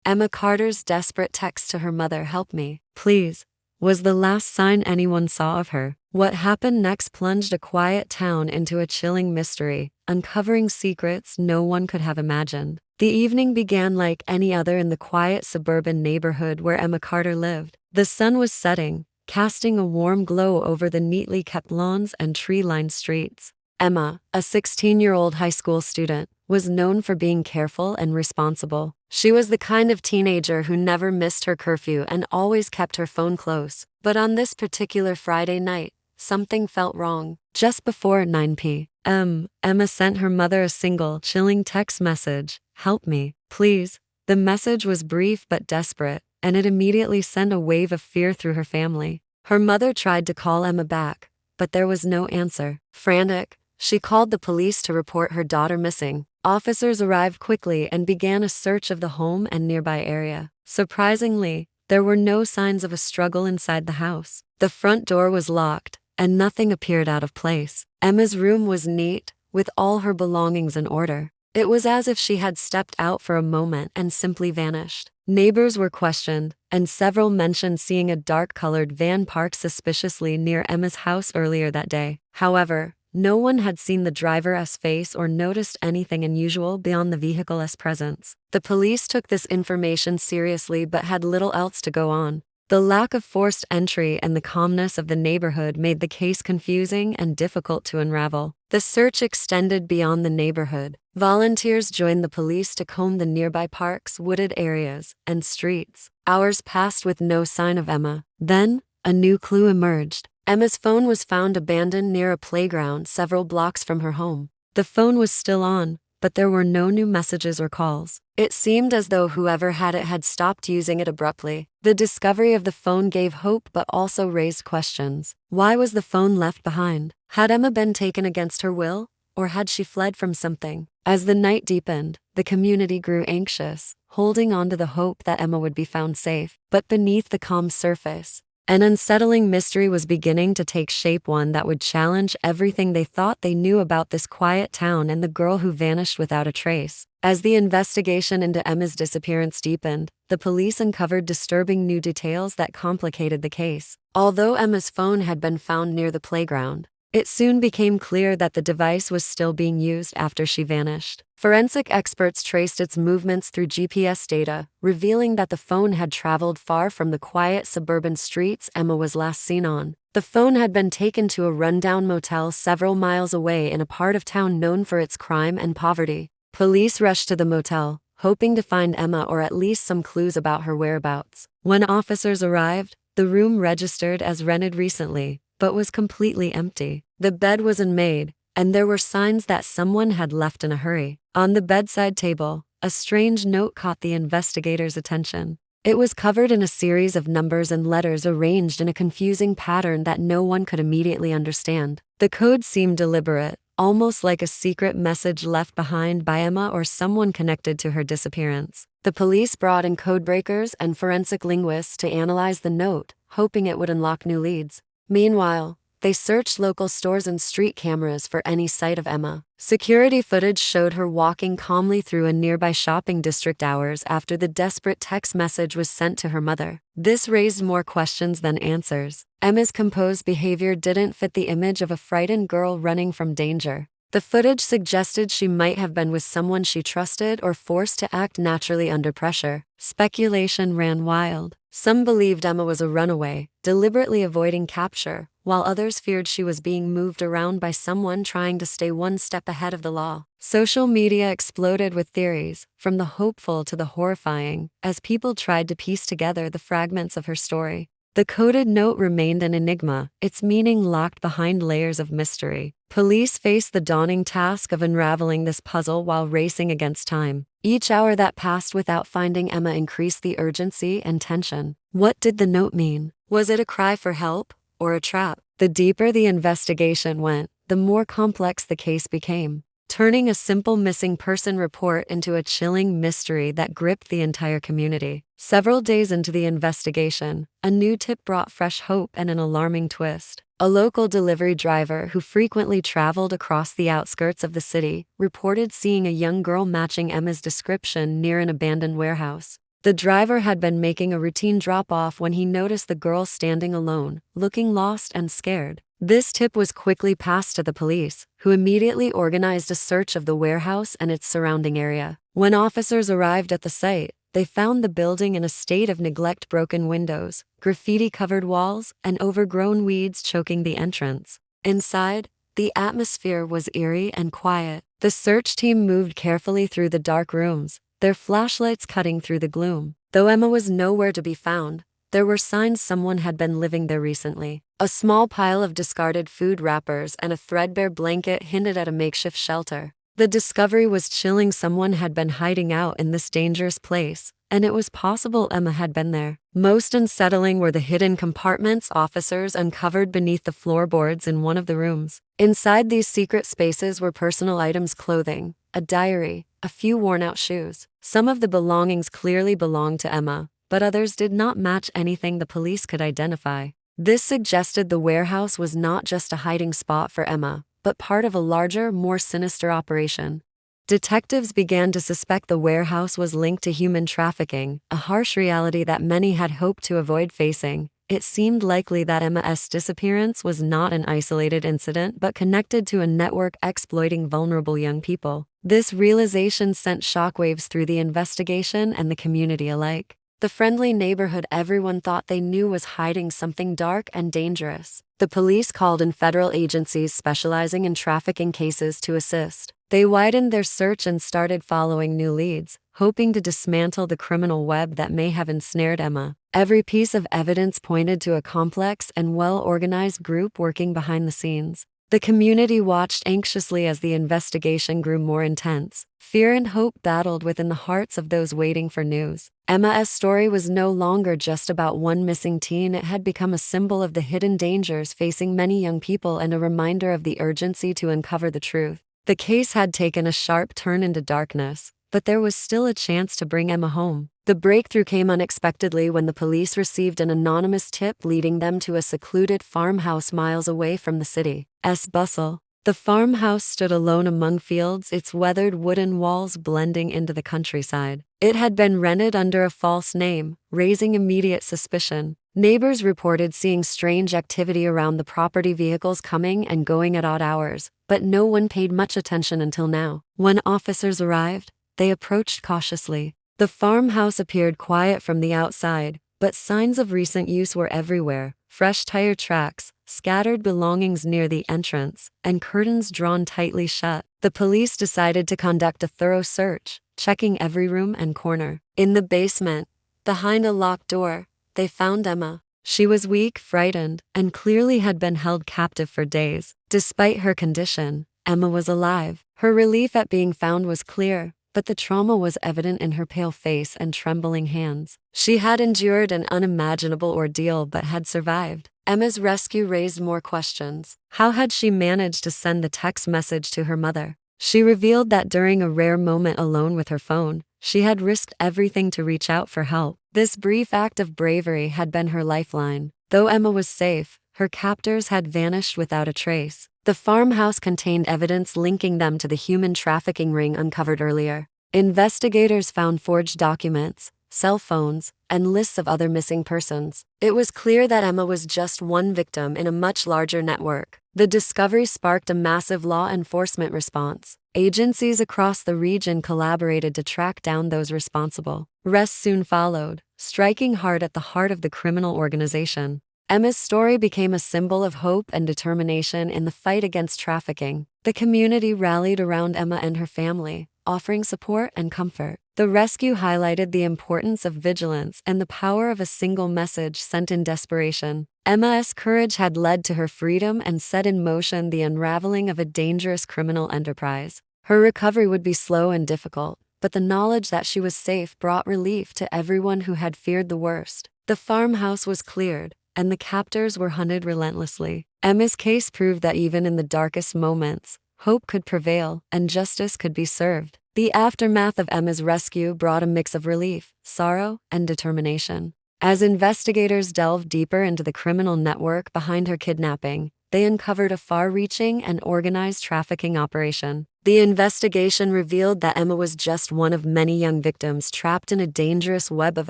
Emma Carter's desperate text to her mother, "Help me, please," was the last sign anyone saw of her. What happened next plunged a quiet town into a chilling mystery, uncovering secrets no one could have imagined. The evening began like any other in the quiet suburban neighborhood where Emma Carter lived. The sun was setting, casting a warm glow over the neatly kept lawns and tree-lined streets. Emma, a 16-year-old high school student, was known for being careful and responsible. She was the kind of teenager who never missed her curfew and always kept her phone close. But on this particular Friday night, something felt wrong. Just before 9 p.m., Emma sent her mother a single, chilling text message, "Help me, please." The message was brief but desperate, and it immediately sent a wave of fear through her family. Her mother tried to call Emma back, but there was no answer. Frantic, she called the police to report her daughter missing. Officers arrived quickly and began a search of the home and nearby area. Surprisingly, there were no signs of a struggle inside the house. The front door was locked, and nothing appeared out of place. Emma's room was neat, with all her belongings in order. It was as if she had stepped out for a moment and simply vanished. Neighbors were questioned, and several mentioned seeing a dark-colored van parked suspiciously near Emma's house earlier that day. However, no one had seen the driver's face or noticed anything unusual beyond the vehicle's presence. The police took this information seriously but had little else to go on. The lack of forced entry and the calmness of the neighborhood made the case confusing and difficult to unravel. The search extended beyond the neighborhood. Volunteers joined the police to comb the nearby parks, wooded areas, and streets. Hours passed with no sign of Emma. Then, a new clue emerged. Emma's phone was found abandoned near a playground several blocks from her home. The phone was still on, but there were no new messages or calls. It seemed as though whoever had it had stopped using it abruptly. The discovery of the phone gave hope but also raised questions. Why was the phone left behind? Had Emma been taken against her will, or had she fled from something? As the night deepened, the community grew anxious, holding on to the hope that Emma would be found safe. But beneath the calm surface, an unsettling mystery was beginning to take shape, one that would challenge everything they thought they knew about this quiet town and the girl who vanished without a trace. As the investigation into Emma's disappearance deepened, the police uncovered disturbing new details that complicated the case. Although Emma's phone had been found near the playground, it soon became clear that the device was still being used after she vanished. Forensic experts traced its movements through GPS data, revealing that the phone had traveled far from the quiet suburban streets Emma was last seen on. The phone had been taken to a rundown motel several miles away in a part of town known for its crime and poverty. Police rushed to the motel, hoping to find Emma or at least some clues about her whereabouts. When officers arrived, the room registered as rented recently, but was completely empty. The bed was unmade, and there were signs that someone had left in a hurry. On the bedside table, a strange note caught the investigators' attention. It was covered in a series of numbers and letters arranged in a confusing pattern that no one could immediately understand. The code seemed deliberate, almost like a secret message left behind by Emma or someone connected to her disappearance. The police brought in codebreakers and forensic linguists to analyze the note, hoping it would unlock new leads. Meanwhile, they searched local stores and street cameras for any sight of Emma. Security footage showed her walking calmly through a nearby shopping district hours after the desperate text message was sent to her mother. This raised more questions than answers. Emma's composed behavior didn't fit the image of a frightened girl running from danger. The footage suggested she might have been with someone she trusted or forced to act naturally under pressure. Speculation ran wild. Some believed Emma was a runaway, deliberately avoiding capture, while others feared she was being moved around by someone trying to stay one step ahead of the law. Social media exploded with theories, from the hopeful to the horrifying, as people tried to piece together the fragments of her story. The coded note remained an enigma, its meaning locked behind layers of mystery. Police faced the daunting task of unraveling this puzzle while racing against time. Each hour that passed without finding Emma increased the urgency and tension. What did the note mean? Was it a cry for help, or a trap? The deeper the investigation went, the more complex the case became, turning a simple missing person report into a chilling mystery that gripped the entire community. Several days into the investigation, a new tip brought fresh hope and an alarming twist. A local delivery driver who frequently traveled across the outskirts of the city reported seeing a young girl matching Emma's description near an abandoned warehouse. The driver had been making a routine drop-off when he noticed the girl standing alone, looking lost and scared. This tip was quickly passed to the police, who immediately organized a search of the warehouse and its surrounding area. When officers arrived at the site, they found the building in a state of neglect, broken windows, graffiti-covered walls, and overgrown weeds choking the entrance. Inside, the atmosphere was eerie and quiet. The search team moved carefully through the dark rooms, their flashlights cutting through the gloom. Though Emma was nowhere to be found, there were signs someone had been living there recently. A small pile of discarded food wrappers and a threadbare blanket hinted at a makeshift shelter. The discovery was chilling. Someone had been hiding out in this dangerous place, and it was possible Emma had been there. Most unsettling were the hidden compartments officers uncovered beneath the floorboards in one of the rooms. Inside these secret spaces were personal items, clothing, a diary, a few worn-out shoes. Some of the belongings clearly belonged to Emma, but others did not match anything the police could identify. This suggested the warehouse was not just a hiding spot for Emma, but part of a larger, more sinister operation. Detectives began to suspect the warehouse was linked to human trafficking, a harsh reality that many had hoped to avoid facing. It seemed likely that Emma's disappearance was not an isolated incident but connected to a network exploiting vulnerable young people. This realization sent shockwaves through the investigation and the community alike. The friendly neighborhood everyone thought they knew was hiding something dark and dangerous. The police called in federal agencies specializing in trafficking cases to assist. They widened their search and started following new leads, hoping to dismantle the criminal web that may have ensnared Emma. Every piece of evidence pointed to a complex and well-organized group working behind the scenes. The community watched anxiously as the investigation grew more intense. Fear and hope battled within the hearts of those waiting for news. Emma's story was no longer just about one missing teen. It had become a symbol of the hidden dangers facing many young people and a reminder of the urgency to uncover the truth. The case had taken a sharp turn into darkness, but there was still a chance to bring Emma home. The breakthrough came unexpectedly when the police received an anonymous tip leading them to a secluded farmhouse miles away from the city's bustle. The farmhouse stood alone among fields, its weathered wooden walls blending into the countryside. It had been rented under a false name, raising immediate suspicion. Neighbors reported seeing strange activity around the property, vehicles coming and going at odd hours, but no one paid much attention until now. When officers arrived, they approached cautiously. The farmhouse appeared quiet from the outside, but signs of recent use were everywhere. Fresh tire tracks, scattered belongings near the entrance, and curtains drawn tightly shut. The police decided to conduct a thorough search, checking every room and corner. In the basement, behind a locked door, they found Emma. She was weak, frightened, and clearly had been held captive for days. Despite her condition, Emma was alive. Her relief at being found was clear, but the trauma was evident in her pale face and trembling hands. She had endured an unimaginable ordeal but had survived. Emma's rescue raised more questions. How had she managed to send the text message to her mother? She revealed that during a rare moment alone with her phone, she had risked everything to reach out for help. This brief act of bravery had been her lifeline. Though Emma was safe, her captors had vanished without a trace. The farmhouse contained evidence linking them to the human trafficking ring uncovered earlier. Investigators found forged documents, cell phones, and lists of other missing persons. It was clear that Emma was just one victim in a much larger network. The discovery sparked a massive law enforcement response. Agencies across the region collaborated to track down those responsible. Arrests soon followed, striking hard at the heart of the criminal organization. Emma's story became a symbol of hope and determination in the fight against trafficking. The community rallied around Emma and her family, offering support and comfort. The rescue highlighted the importance of vigilance and the power of a single message sent in desperation. Emma's courage had led to her freedom and set in motion the unraveling of a dangerous criminal enterprise. Her recovery would be slow and difficult, but the knowledge that she was safe brought relief to everyone who had feared the worst. The farmhouse was cleared, and the captors were hunted relentlessly. Emma's case proved that even in the darkest moments, hope could prevail and justice could be served. The aftermath of Emma's rescue brought a mix of relief, sorrow, and determination. As investigators delved deeper into the criminal network behind her kidnapping, they uncovered a far-reaching and organized trafficking operation. The investigation revealed that Emma was just one of many young victims trapped in a dangerous web of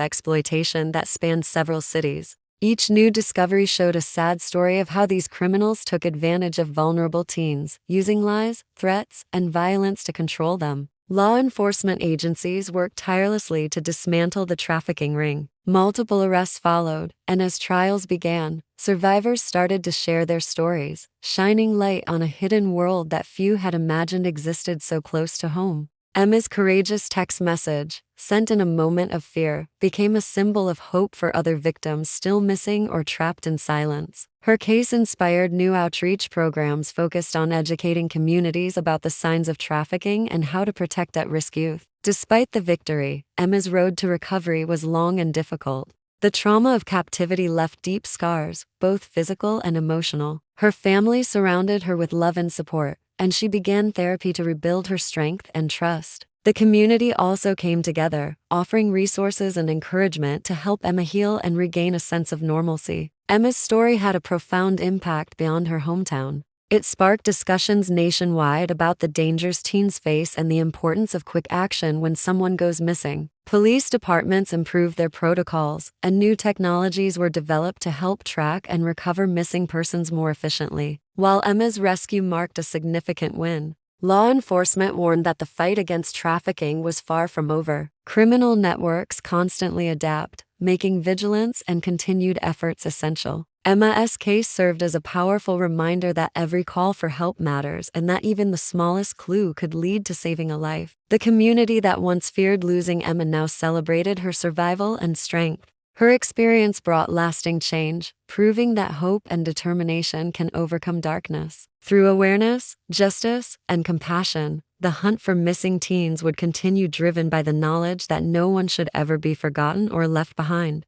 exploitation that spanned several cities. Each new discovery showed a sad story of how these criminals took advantage of vulnerable teens, using lies, threats, and violence to control them. Law enforcement agencies worked tirelessly to dismantle the trafficking ring. Multiple arrests followed, and as trials began, survivors started to share their stories, shining light on a hidden world that few had imagined existed so close to home. Emma's courageous text message, sent in a moment of fear, became a symbol of hope for other victims still missing or trapped in silence. Her case inspired new outreach programs focused on educating communities about the signs of trafficking and how to protect at-risk youth. Despite the victory, Emma's road to recovery was long and difficult. The trauma of captivity left deep scars, both physical and emotional. Her family surrounded her with love and support, and she began therapy to rebuild her strength and trust. The community also came together, offering resources and encouragement to help Emma heal and regain a sense of normalcy. Emma's story had a profound impact beyond her hometown. It sparked discussions nationwide about the dangers teens face and the importance of quick action when someone goes missing. Police departments improved their protocols, and new technologies were developed to help track and recover missing persons more efficiently. While Emma's rescue marked a significant win, law enforcement warned that the fight against trafficking was far from over. Criminal networks constantly adapt, making vigilance and continued efforts essential. Emma's case served as a powerful reminder that every call for help matters and that even the smallest clue could lead to saving a life. The community that once feared losing Emma now celebrated her survival and strength. Her experience brought lasting change, proving that hope and determination can overcome darkness. Through awareness, justice, and compassion, the hunt for missing teens would continue, driven by the knowledge that no one should ever be forgotten or left behind.